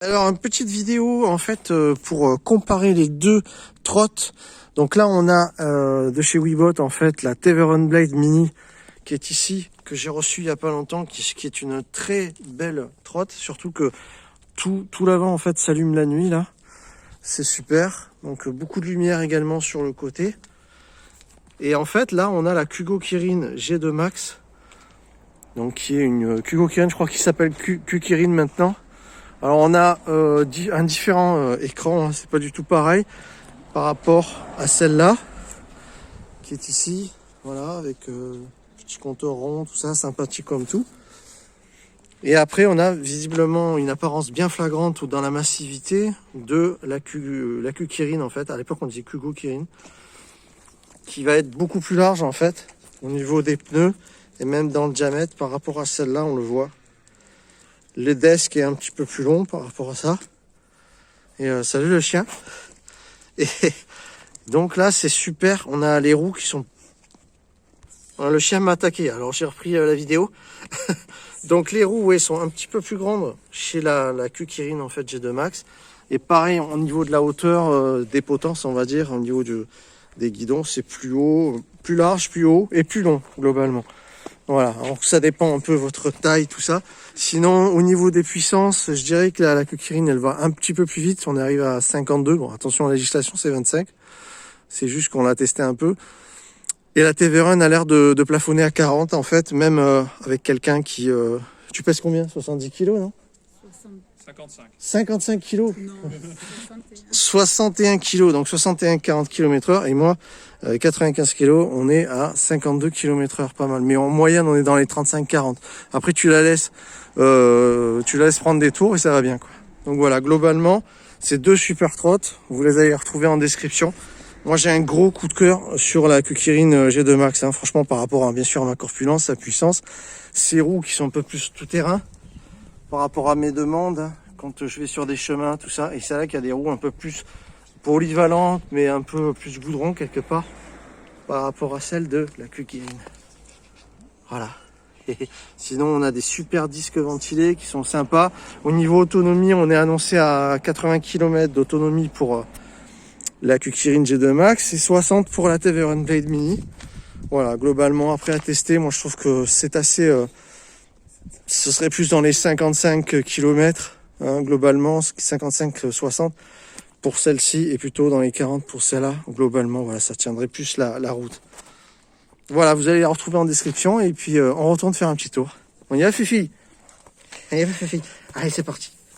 Alors, une petite vidéo en fait pour comparer les deux trottes. Donc là, on a de chez Weebot en fait la Teveren Blade Mini qui est ici, que j'ai reçue il y a pas longtemps, qui est une très belle trotte. Surtout que tout l'avant en fait s'allume la nuit là. C'est super. Donc beaucoup de lumière également sur le côté. Et en fait là, on a la Kugo Kirin G2 Max. Donc qui est une Kugo Kirin, je crois qu'il s'appelle Q-Kirin maintenant. Alors on a un différent écran, hein, c'est pas du tout pareil par rapport à celle-là qui est ici, voilà, avec petit compteur rond, tout ça, sympathique comme tout. Et après on a visiblement une apparence bien flagrante dans la massivité de la Q-Kirin en fait. À l'époque on disait Kugo Kirin, qui va être beaucoup plus large en fait au niveau des pneus et même dans le diamètre par rapport à celle-là, on le voit. Le desk est un petit peu plus long par rapport à ça. Et salut le chien. Et donc là c'est super. On a les roues qui sont... Voilà, le chien m'a attaqué. Alors j'ai repris la vidéo. Donc les roues sont un petit peu plus grandes chez la Q-Kirin en fait G2 Max. Et pareil au niveau de la hauteur des potences, on va dire, au niveau des guidons, c'est plus haut, plus large, plus haut et plus long globalement. Voilà, alors ça dépend un peu de votre taille, tout ça. Sinon, au niveau des puissances, je dirais que la Q-Kirin, elle va un petit peu plus vite. On arrive à 52. Bon, attention, la législation, c'est 25. C'est juste qu'on l'a testé un peu. Et la Teveren a l'air de plafonner à 40, en fait, même avec quelqu'un qui... Tu pèses combien? 70 kilos, non? 55 kilos? Non, 61 kilos, donc 61-40 km/h. Et moi, 95 kilos, on est à 52 km/h, pas mal. Mais en moyenne, on est dans les 35-40. Après, tu la laisses prendre des tours et ça va bien, quoi. Donc voilà, globalement, c'est deux super trottes. Vous les allez retrouver en description. Moi, j'ai un gros coup de cœur sur la Q-Kirin G2 Max. Hein. Franchement, par rapport à, bien sûr, à ma corpulence, sa puissance, ses roues qui sont un peu plus tout-terrain par rapport à mes demandes quand je vais sur des chemins, tout ça. Et c'est là qu'il y a des roues un peu plus polyvalentes, mais un peu plus goudron quelque part par rapport à celle de la Q-Kirin. Voilà. Et sinon, on a des super disques ventilés qui sont sympas. Au niveau autonomie, on est annoncé à 80 km d'autonomie pour la Q-Kirin G2 Max et 60 pour la Teveren Blade Mini. Voilà, globalement, après à tester, moi je trouve que c'est assez... ce serait plus dans les 55 km, hein, globalement, 55-60 pour celle-ci, et plutôt dans les 40 pour celle-là. Globalement, voilà, ça tiendrait plus la route. Voilà, vous allez la retrouver en description, et puis on retourne faire un petit tour. On y va, Fifi? Allez, Fifi. Allez, c'est parti.